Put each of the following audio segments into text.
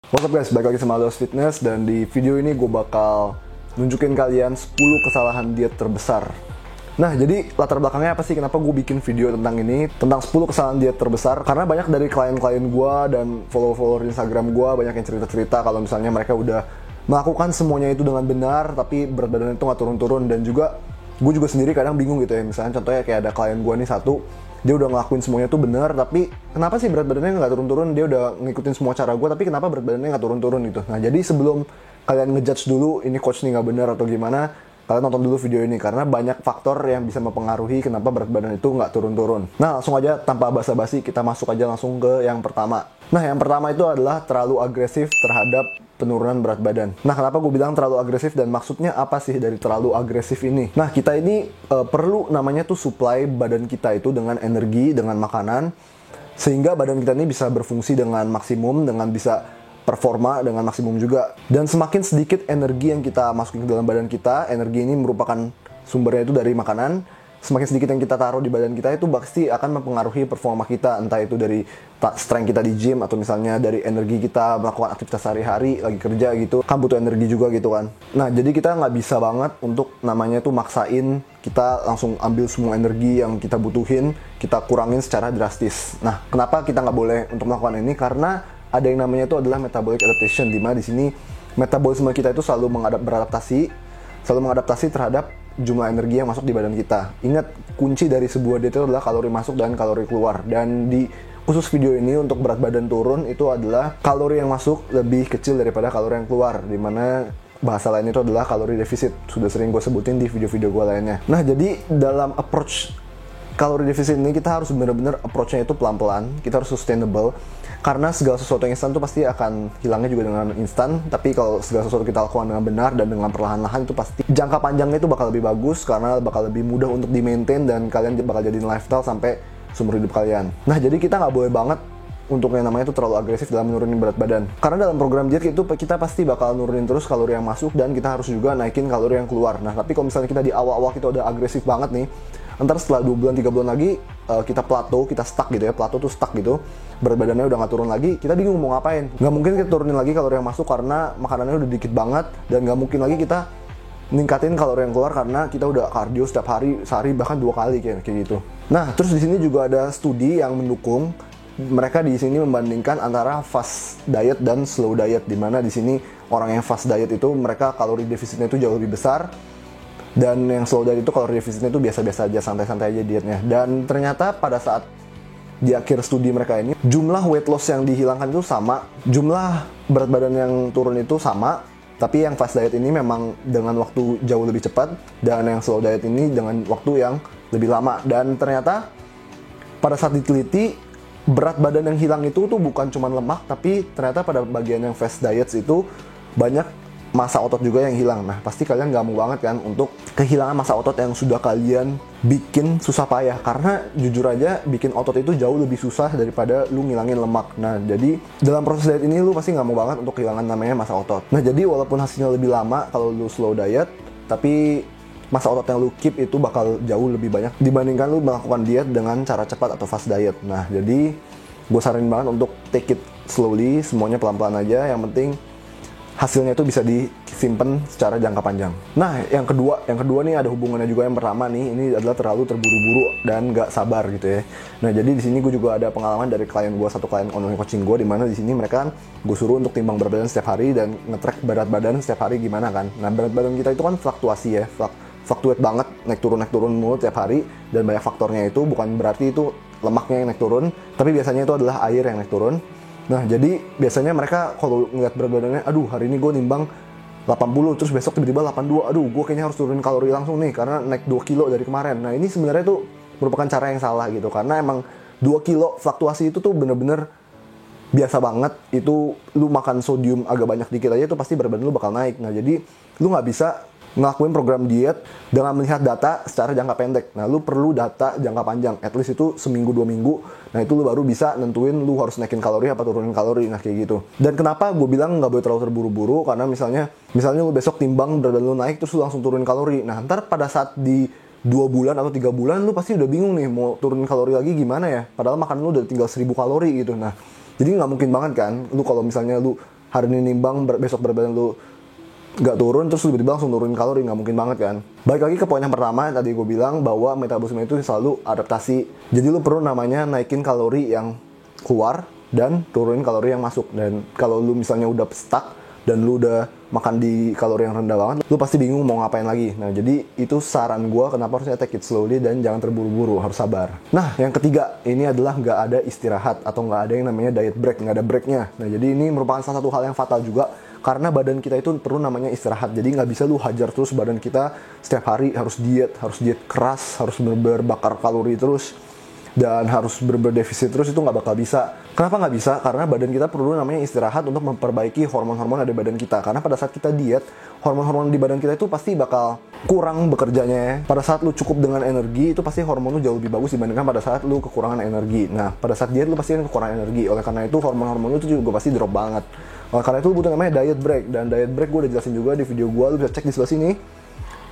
What's up guys, balik lagi sama Aldos Fitness. Dan di video ini gue bakal nunjukin kalian 10 kesalahan diet terbesar. Nah, jadi latar belakangnya apa sih kenapa gue bikin video tentang ini, tentang 10 kesalahan diet terbesar? Karena banyak dari klien-klien gue dan follower Instagram gue banyak yang cerita-cerita kalau misalnya mereka udah melakukan semuanya itu dengan benar, tapi berat badan itu nggak turun-turun. Dan juga gue juga sendiri kadang bingung gitu ya. Misalnya contohnya kayak ada klien gue nih satu, dia udah ngelakuin semuanya tuh benar, tapi kenapa sih berat badannya nggak turun-turun? Dia udah ngikutin semua cara gue, tapi kenapa berat badannya nggak turun-turun gitu? Nah, jadi sebelum kalian ngejudge dulu ini coach nih nggak benar atau gimana, kalian nonton dulu video ini karena banyak faktor yang bisa mempengaruhi kenapa berat badan itu nggak turun-turun. Nah, langsung aja tanpa basa-basi kita masuk aja langsung ke yang pertama. Nah, yang pertama itu adalah terlalu agresif terhadap penurunan berat badan. Nah, kenapa gue bilang terlalu agresif dan maksudnya apa sih dari terlalu agresif ini? Nah, kita ini perlu namanya tuh supply badan kita itu dengan energi, dengan makanan, sehingga badan kita ini bisa berfungsi dengan maksimum, dengan bisa performa dengan maksimum juga. Dan semakin sedikit energi yang kita masukin ke dalam badan kita, energi ini merupakan sumbernya itu dari makanan. Semakin sedikit yang kita taruh di badan kita itu pasti akan mempengaruhi performa kita, entah itu dari strength kita di gym atau misalnya dari energi kita melakukan aktivitas sehari-hari lagi kerja gitu, kan butuh energi juga gitu kan. Nah, jadi kita nggak bisa banget untuk namanya tuh maksain kita langsung ambil semua energi yang kita butuhin, kita kurangin secara drastis. Nah, kenapa kita nggak boleh untuk melakukan ini? Karena ada yang namanya itu adalah metabolic adaptation, di mana di sini metabolisme kita itu selalu beradaptasi terhadap jumlah energi yang masuk di badan kita. Ingat, kunci dari sebuah diet itu adalah kalori masuk dan kalori keluar. Dan di khusus video ini untuk berat badan turun itu adalah kalori yang masuk lebih kecil daripada kalori yang keluar, dimana bahasa lain itu adalah kalori defisit. Sudah sering gue sebutin di video-video gue lainnya. Nah, jadi dalam approach kalori defisit ini kita harus benar-benar approach-nya itu pelan-pelan, kita harus sustainable. Karena segala sesuatu yang instan itu pasti akan hilangnya juga dengan instan. Tapi kalau segala sesuatu kita lakukan dengan benar dan dengan perlahan-lahan, itu pasti jangka panjangnya itu bakal lebih bagus, karena bakal lebih mudah untuk di-maintain dan kalian bakal jadiin lifestyle sampai seumur hidup kalian. Nah, jadi kita nggak boleh banget untuk yang namanya itu terlalu agresif dalam menurunin berat badan. Karena dalam program diet itu kita pasti bakal nurunin terus kalori yang masuk dan kita harus juga naikin kalori yang keluar. Nah, tapi kalau misalnya kita di awal-awal kita udah agresif banget nih, ntar setelah 2 bulan, 3 bulan lagi kita plateau, kita stuck gitu ya, plateau tuh stuck gitu, berat badannya udah nggak turun lagi, kita bingung mau ngapain. Nggak mungkin kita turunin lagi kalori yang masuk karena makanannya udah dikit banget, dan nggak mungkin lagi kita ningkatin kalori yang keluar karena kita udah cardio setiap hari, sehari bahkan 2 kali kayak gitu. Nah, terus di sini juga ada studi yang mendukung. Mereka di sini membandingkan antara fast diet dan slow diet, di mana di sini orang yang fast diet itu mereka kalori defisitnya itu jauh lebih besar, dan yang slow diet itu kalori defisitnya itu biasa-biasa aja, santai-santai aja dietnya. Dan ternyata pada saat di akhir studi mereka ini, jumlah weight loss yang dihilangkan itu sama, jumlah berat badan yang turun itu sama, tapi yang fast diet ini memang dengan waktu jauh lebih cepat, dan yang slow diet ini dengan waktu yang lebih lama. Dan ternyata pada saat diteliti, berat badan yang hilang itu tuh bukan cuma lemak, tapi ternyata pada bagian yang fast diet itu banyak massa otot juga yang hilang. Nah, pasti kalian gak mau banget kan untuk kehilangan massa otot yang sudah kalian bikin susah payah. Karena jujur aja bikin otot itu jauh lebih susah daripada lu ngilangin lemak. Nah, jadi dalam proses diet ini lu pasti gak mau banget untuk kehilangan namanya massa otot. Nah, jadi walaupun hasilnya lebih lama kalau lu slow diet, tapi massa otot yang lu keep itu bakal jauh lebih banyak dibandingkan lu melakukan diet dengan cara cepat atau fast diet. Nah, jadi gue saranin banget untuk take it slowly, semuanya pelan-pelan aja. Yang penting hasilnya itu bisa disimpan secara jangka panjang. Nah, yang kedua nih ada hubungannya juga yang pertama nih. Ini adalah terlalu terburu-buru dan gak sabar gitu ya. Nah, jadi di sini gue juga ada pengalaman dari klien gue, satu klien online coaching gue, di mana di sini mereka kan gue suruh untuk timbang berat badan setiap hari dan nge-track berat badan setiap hari gimana kan. Nah, berat badan kita itu kan fluktuasi ya, fluktuate banget, naik turun mulu tiap hari, dan banyak faktornya. Itu bukan berarti itu lemaknya yang naik turun, tapi biasanya itu adalah air yang naik turun. Nah, jadi biasanya mereka kalau ngeliat berat badannya, aduh hari ini gue nimbang 80, terus besok tiba-tiba 82, aduh gue kayaknya harus turunin kalori langsung nih karena naik 2 kilo dari kemarin. Nah, ini sebenarnya tuh merupakan cara yang salah gitu, karena emang 2 kilo fluktuasi itu tuh bener-bener biasa banget. Itu lu makan sodium agak banyak dikit aja itu pasti berat badan lu bakal naik. Nah, jadi lu nggak bisa ngelakuin program diet dengan melihat data secara jangka pendek. Nah, lu perlu data jangka panjang, at least itu seminggu 2 minggu. Nah, itu lu baru bisa nentuin lu harus naikin kalori apa turunin kalori. Nah, kayak gitu. Dan kenapa gue bilang nggak boleh terlalu terburu-buru, karena misalnya lu besok timbang berat badan lu naik terus lu langsung turunin kalori. Nah, ntar pada saat di 2 bulan atau 3 bulan lu pasti udah bingung nih mau turunin kalori lagi gimana ya, padahal makan lu udah tinggal 1000 kalori gitu. Nah, jadi nggak mungkin banget kan lu kalau misalnya lu hari ini nimbang, besok berat badan lu nggak turun, terus lu tiba-tiba langsung turunin kalori, nggak mungkin banget kan. Balik lagi ke poin yang pertama, tadi gue bilang bahwa metabolisme itu selalu adaptasi. Jadi lu perlu namanya naikin kalori yang keluar dan turunin kalori yang masuk. Dan kalau lu misalnya udah stuck dan lu udah makan di kalori yang rendah banget, lu pasti bingung mau ngapain lagi. Nah, jadi itu saran gue kenapa harusnya take it slowly dan jangan terburu-buru, harus sabar. Nah, yang ketiga, ini adalah nggak ada istirahat atau nggak ada yang namanya diet break, nggak ada breaknya. Nah, jadi ini merupakan salah satu hal yang fatal juga, karena badan kita itu perlu namanya istirahat. Jadi nggak bisa lu hajar terus badan kita setiap hari harus diet keras, harus bener-bener bakar kalori terus, dan harus berdefisit terus, itu nggak bakal bisa. Kenapa nggak bisa? Karena badan kita perlu namanya istirahat untuk memperbaiki hormon-hormon ada di badan kita. Karena pada saat kita diet, hormon-hormon di badan kita itu pasti bakal kurang bekerjanya. Pada saat lu cukup dengan energi, itu pasti hormon lu jauh lebih bagus dibandingkan pada saat lu kekurangan energi. Nah, pada saat diet lu pasti kekurangan energi. Oleh karena itu, hormon-hormon lu itu juga pasti drop banget. Oleh karena itu, lu butuh namanya diet break. Dan diet break gue udah jelasin juga di video gue, lu bisa cek di sebelah sini.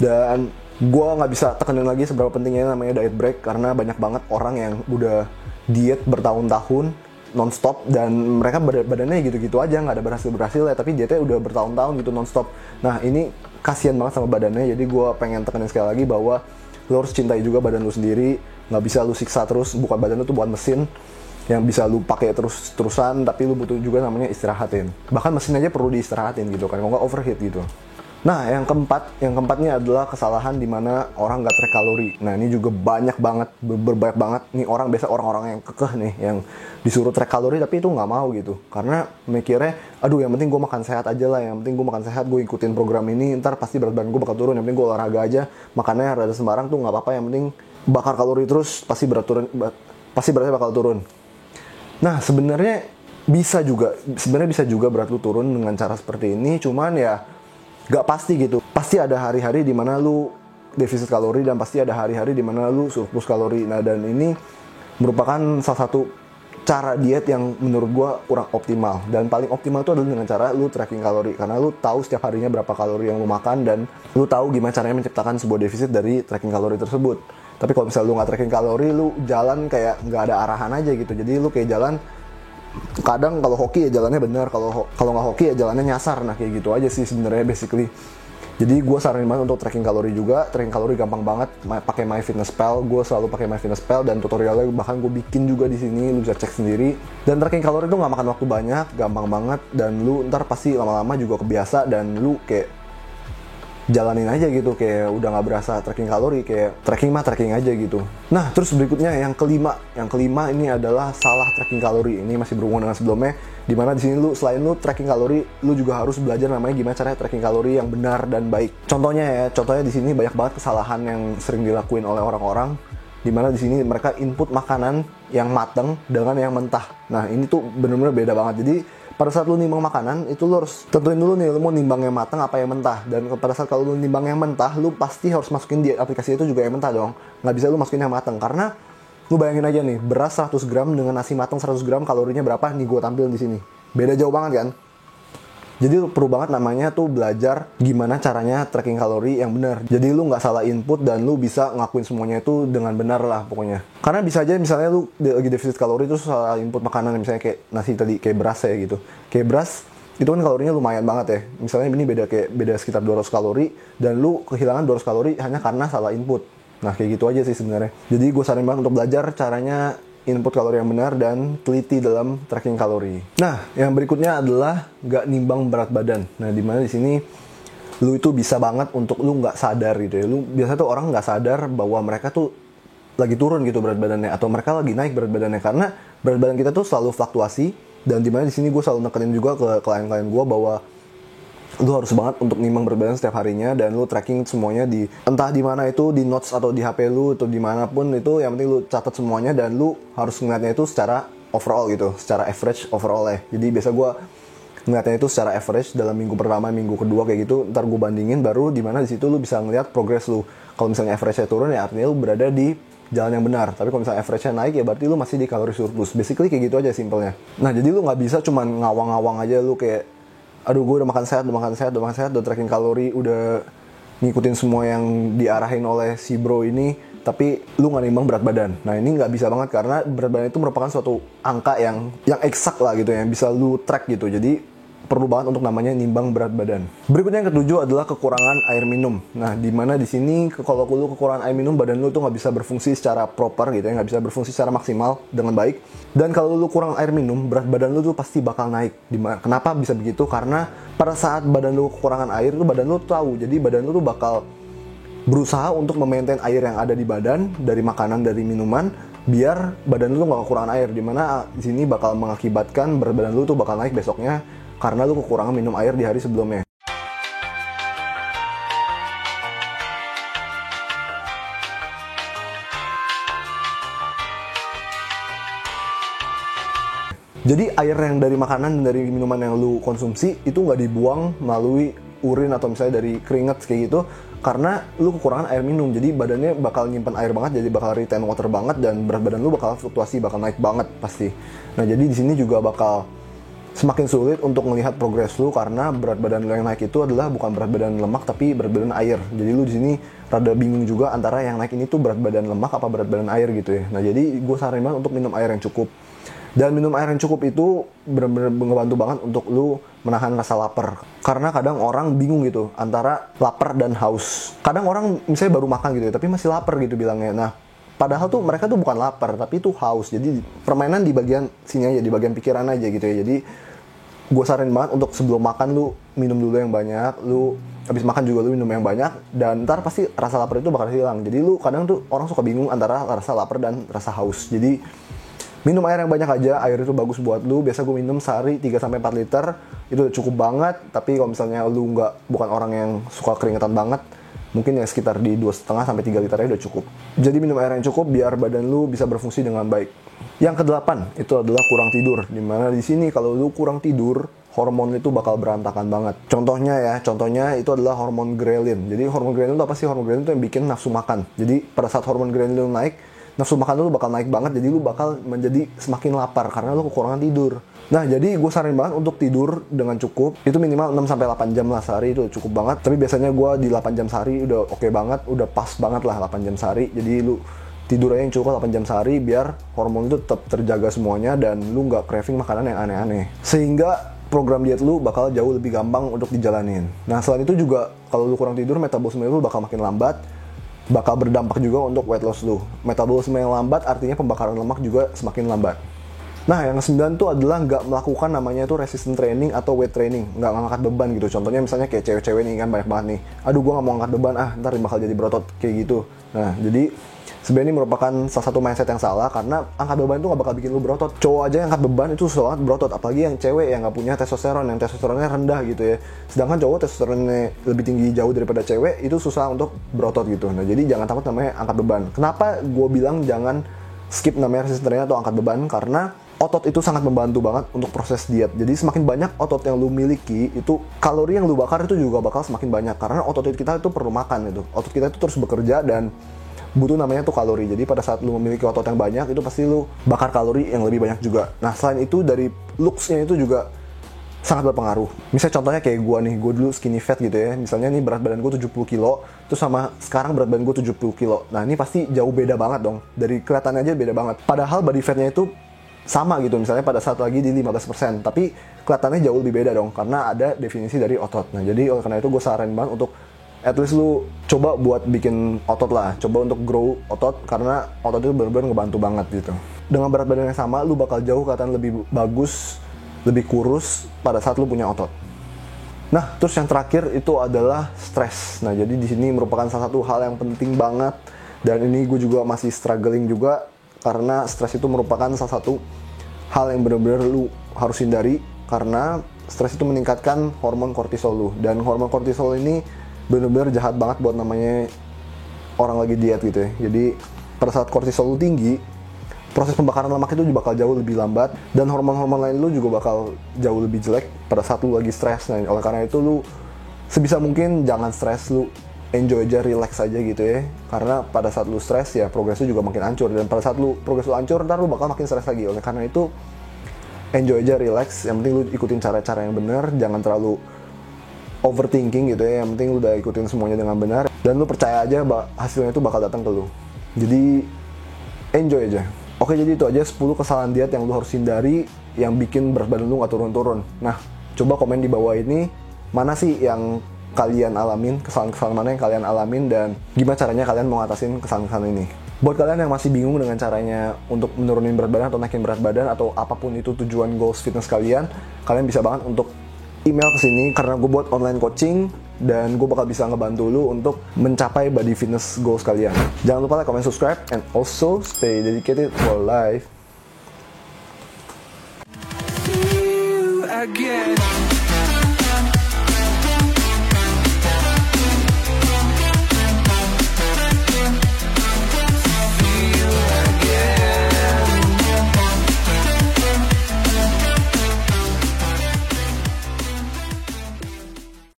Dan gue nggak bisa tekenin lagi seberapa pentingnya namanya diet break, karena banyak banget orang yang udah diet bertahun-tahun nonstop dan mereka badannya gitu-gitu aja, nggak ada berhasil ya, tapi dietnya udah bertahun-tahun gitu nonstop. Nah, ini kasihan banget sama badannya. Jadi gue pengen tekenin sekali lagi bahwa lo harus cintai juga badan lo sendiri. Nggak bisa lo siksa terus, bukan badan lo tuh bukan mesin yang bisa lu pakai terus-terusan, tapi lu butuh juga namanya istirahatin. Bahkan mesin aja perlu diistirahatin gitu kan, kalau nggak overheat gitu. Nah, yang keempatnya adalah kesalahan di mana orang nggak track kalori. Nah, ini juga banyak banget, berbanyak banget. Nih orang-orang yang kekeh nih, yang disuruh track kalori tapi itu nggak mau gitu. Karena mikirnya, aduh yang penting gue makan sehat aja lah, yang penting gue makan sehat, gue ikutin program ini, ntar pasti berat badan gue bakal turun, yang penting gue olahraga aja, makannya rada sembarang tuh nggak apa-apa, yang penting bakar kalori terus, pasti beratnya bakal turun. Nah, sebenarnya bisa juga berat lu turun dengan cara seperti ini, cuman ya gak pasti gitu. Pasti ada hari-hari di mana lu defisit kalori dan pasti ada hari-hari di mana lu surplus kalori. Nah, dan ini merupakan salah satu cara diet yang menurut gua kurang optimal. Dan paling optimal itu adalah dengan cara lu tracking kalori, karena lu tahu setiap harinya berapa kalori yang lu makan dan lu tahu gimana caranya menciptakan sebuah defisit dari tracking kalori tersebut. Tapi kalau misalnya lu nggak tracking kalori, lu jalan kayak nggak ada arahan aja gitu. Jadi lu kayak jalan, kadang kalau hoki ya jalannya benar, kalau nggak hoki ya jalannya nyasar. Nah, kayak gitu aja sih sebenarnya basically. Jadi gue saranin banget untuk tracking kalori juga. Tracking kalori gampang banget, pakai MyFitnessPal. Gue selalu pakai MyFitnessPal dan tutorialnya bahkan gue bikin juga di sini, lu bisa cek sendiri. Dan tracking kalori itu nggak makan waktu banyak, gampang banget, dan lu ntar pasti lama-lama juga kebiasa dan lu kayak jalanin aja gitu, kayak udah nggak berasa tracking kalori, kayak tracking aja gitu. Nah, terus berikutnya yang kelima ini adalah salah tracking kalori. Ini masih berhubungan dengan sebelumnya, dimana di sini lu selain lu tracking kalori, lu juga harus belajar namanya gimana caranya tracking kalori yang benar dan baik. Contohnya di sini banyak banget kesalahan yang sering dilakuin oleh orang-orang, dimana di sini mereka input makanan yang mateng dengan yang mentah. Nah, ini tuh bener-bener beda banget. Jadi pada saat lu nimbang makanan, itu lu harus tentuin dulu nih, lu mau nimbang yang matang apa yang mentah. Dan pada saat kalau lu nimbang yang mentah, lu pasti harus masukin di aplikasi itu juga yang mentah dong. Nggak bisa lu masukin yang matang, karena lu bayangin aja nih, beras 100 gram dengan nasi matang 100 gram, kalorinya berapa? Nih gue tampil di sini. Beda jauh banget kan? Jadi perlu banget namanya tuh belajar gimana caranya tracking kalori yang benar. Jadi lu nggak salah input dan lu bisa ngakuin semuanya itu dengan benar lah pokoknya. Karena bisa aja misalnya lu lagi defisit kalori terus salah input makanan, misalnya kayak nasi tadi, kayak beras ya gitu. Kayak beras itu kan kalorinya lumayan banget ya. Misalnya ini beda sekitar 200 kalori dan lu kehilangan 200 kalori hanya karena salah input. Nah, kayak gitu aja sih sebenarnya. Jadi gue saranin banget untuk belajar caranya input kalori yang benar dan teliti dalam tracking kalori. Nah, yang berikutnya adalah nggak nimbang berat badan. Nah, dimana di sini lu itu bisa banget untuk lu nggak sadar gitu ya. Lu biasanya tuh orang nggak sadar bahwa mereka tuh lagi turun gitu berat badannya, atau mereka lagi naik berat badannya, karena berat badan kita tuh selalu fluktuasi. Dan dimana di sini gue selalu nekenin juga ke klien-klien gue bahwa lu harus banget untuk nimbang berat badan setiap harinya, dan lu tracking semuanya di entah di mana itu, di notes atau di HP lu atau dimanapun itu, yang penting lu catat semuanya dan lu harus ngeliatnya itu secara overall gitu, secara average overall ya. Jadi biasa gue ngeliatnya itu secara average dalam minggu pertama, minggu kedua kayak gitu, ntar gue bandingin, baru di mana di situ lu bisa ngeliat progress lu. Kalau misalnya average-nya turun ya artinya lu berada di jalan yang benar. Tapi kalau misalnya average-nya naik ya berarti lu masih di kalori surplus. Basically kayak gitu aja simpelnya. Nah, jadi lu nggak bisa cuman ngawang-ngawang aja lu kayak aduh gue udah makan sehat, udah tracking kalori, udah ngikutin semua yang diarahin oleh si bro ini, tapi lu nggak nimbang berat badan. Nah, ini nggak bisa banget, karena berat badan itu merupakan suatu angka yang eksak lah gitu, yang bisa lu track gitu. Jadi perlu banget untuk namanya nimbang berat badan. Berikutnya yang ketujuh adalah kekurangan air minum. Nah, dimana di sini kalau lu kekurangan air minum, badan lu tuh nggak bisa berfungsi secara proper gitu ya, nggak bisa berfungsi secara maksimal dengan baik. Dan kalau lu kurang air minum, berat badan lu tuh pasti bakal naik. Kenapa bisa begitu? Karena pada saat badan lu kekurangan air, tuh badan lu tahu. Jadi badan lu tuh bakal berusaha untuk memaintain air yang ada di badan dari makanan, dari minuman, biar badan lu tuh nggak kekurangan air. Dimana di sini bakal mengakibatkan berat badan lu tuh bakal naik besoknya karena lu kekurangan minum air di hari sebelumnya. Jadi air yang dari makanan dan dari minuman yang lu konsumsi itu nggak dibuang melalui urin atau misalnya dari keringat kayak gitu, karena lu kekurangan air minum. Jadi badannya bakal nyimpan air banget, jadi bakal retain water banget, dan berat badan lu bakal fluktuasi, bakal naik banget pasti. Nah, jadi di sini juga bakal semakin sulit untuk melihat progres lu, karena berat badan lu yang naik itu adalah bukan berat badan lemak tapi berat badan air. Jadi lu di sini rada bingung juga antara yang naik ini tuh berat badan lemak apa berat badan air gitu ya. Nah, jadi gue saranin banget untuk minum air yang cukup. Dan minum air yang cukup itu benar-benar ngebantu banget untuk lu menahan rasa lapar. Karena kadang orang bingung gitu antara lapar dan haus. Kadang orang misalnya baru makan gitu ya, tapi masih lapar gitu bilangnya. Nah, padahal tuh mereka tuh bukan lapar, tapi itu haus. Jadi permainan di bagian sini aja, di bagian pikiran aja gitu ya. Jadi gue saranin banget untuk sebelum makan lu minum dulu yang banyak, lu habis makan juga lu minum yang banyak, dan ntar pasti rasa lapar itu bakal hilang. Jadi lu kadang tuh orang suka bingung antara rasa lapar dan rasa haus. Jadi minum air yang banyak aja, air itu bagus buat lu. Biasa gue minum sehari 3-4 liter, itu udah cukup banget. Tapi kalau misalnya lu bukan orang yang suka keringetan banget, mungkin ya sekitar di 2,5-3 liter aja udah cukup. Jadi minum air yang cukup biar badan lu bisa berfungsi dengan baik. Yang kedelapan itu adalah kurang tidur. Dimana di sini kalau lu kurang tidur, hormon itu bakal berantakan banget. Contohnya itu adalah hormon ghrelin. Jadi hormon ghrelin itu apa sih? Hormon ghrelin itu yang bikin nafsu makan. Jadi pada saat hormon ghrelin lu naik, nafsu makan lu bakal naik banget. Jadi lu bakal menjadi semakin lapar karena lu kekurangan tidur. Nah, jadi gue saranin banget untuk tidur dengan cukup. Itu minimal 6-8 jam lah sehari, itu cukup banget. Tapi biasanya gue di 8 jam sehari udah oke banget, udah pas banget lah 8 jam sehari. Jadi lu tidur aja yang cukup 8 jam sehari biar hormon itu tetap terjaga semuanya dan lu nggak craving makanan yang aneh-aneh. Sehingga program diet lu bakal jauh lebih gampang untuk dijalanin. Nah, selain itu juga kalau lu kurang tidur, metabolisme lu bakal makin lambat. Bakal berdampak juga untuk weight loss lu. Metabolisme yang lambat artinya pembakaran lemak juga semakin lambat. Nah, yang ke-9 tuh adalah nggak melakukan namanya itu resistance training atau weight training. Nggak ngangkat beban gitu. Contohnya misalnya kayak cewek-cewek nih kan banyak banget nih. Aduh, gue nggak mau angkat beban, ntar bakal jadi berotot kayak gitu. Nah, jadi sebenarnya ini merupakan salah satu mindset yang salah, karena angkat beban itu nggak bakal bikin lu berotot. Cowok aja yang angkat beban itu susah banget berotot, apalagi yang cewek yang nggak punya testosteron, yang testosteronnya rendah gitu ya. Sedangkan cowok testosteronnya lebih tinggi jauh daripada cewek, itu susah untuk berotot gitu. Nah, jadi jangan takut namanya angkat beban. Kenapa gue bilang jangan skip namanya resistance training atau angkat beban? Karena otot itu sangat membantu banget untuk proses diet. Jadi semakin banyak otot yang lu miliki, itu kalori yang lu bakar itu juga bakal semakin banyak. Karena otot kita itu perlu makan gitu. Otot kita itu terus bekerja dan butuh namanya tuh kalori. Jadi pada saat lu memiliki otot yang banyak, itu pasti lu bakar kalori yang lebih banyak juga. Nah, selain itu dari looks-nya itu juga sangat berpengaruh. Misalnya contohnya kayak gue nih, gue dulu skinny fat gitu ya. Misalnya nih berat badan gue 70 kilo, terus sama sekarang berat badan gue 70 kilo. Nah, ini pasti jauh beda banget dong. Dari kelihatannya aja beda banget. Padahal body fatnya itu sama gitu, misalnya pada saat lagi di 15%, tapi kelihatannya jauh lebih beda dong, karena ada definisi dari otot. Nah, jadi oleh karena itu gue saranin banget untuk at least lu coba buat bikin otot lah, coba untuk grow otot, karena otot itu benar-benar ngebantu banget gitu. Dengan berat badan yang sama, lu bakal jauh kelihatan lebih bagus, lebih kurus pada saat lu punya otot. Nah, terus yang terakhir itu adalah stres. Nah, jadi di sini merupakan salah satu hal yang penting banget, dan ini gue juga masih struggling juga, karena stres itu merupakan salah satu hal yang benar-benar lu harus hindari, karena stres itu meningkatkan hormon kortisol lu, dan hormon kortisol ini benar-benar jahat banget buat namanya orang lagi diet gitu ya. Jadi pada saat kortisol lu tinggi, proses pembakaran lemak itu bakal jauh lebih lambat, dan hormon-hormon lain lu juga bakal jauh lebih jelek pada saat lu lagi stres. Nah, oleh karena itu lu sebisa mungkin jangan stres, lu enjoy aja, relax aja gitu ya. Karena pada saat lu stres ya progres lu juga makin hancur, dan pada saat lu progres lu hancur, ntar lu bakal makin stres lagi. Oleh karena itu enjoy aja, relax. Yang penting lu ikutin cara-cara yang benar, jangan terlalu overthinking gitu ya. Yang penting lu udah ikutin semuanya dengan benar, dan lu percaya aja hasilnya itu bakal datang ke lu. Jadi enjoy aja. Oke, jadi itu aja 10 kesalahan diet yang lu harus hindari yang bikin berat badan lu gak turun-turun. Nah, Coba komen di bawah ini, mana sih yang kalian alamin, kesalahan-kesalahan mana yang kalian alamin, dan gimana caranya kalian mau ngatasin kesalahan-kesalahan ini. Buat kalian yang masih bingung dengan caranya untuk menurunin berat badan atau naikin berat badan atau apapun itu tujuan goals fitness kalian bisa banget untuk email ke sini karena gue buat online coaching dan gue bakal bisa ngebantu lu untuk mencapai body fitness goals kalian. Jangan lupa like, comment, subscribe, and also stay dedicated for life. Again.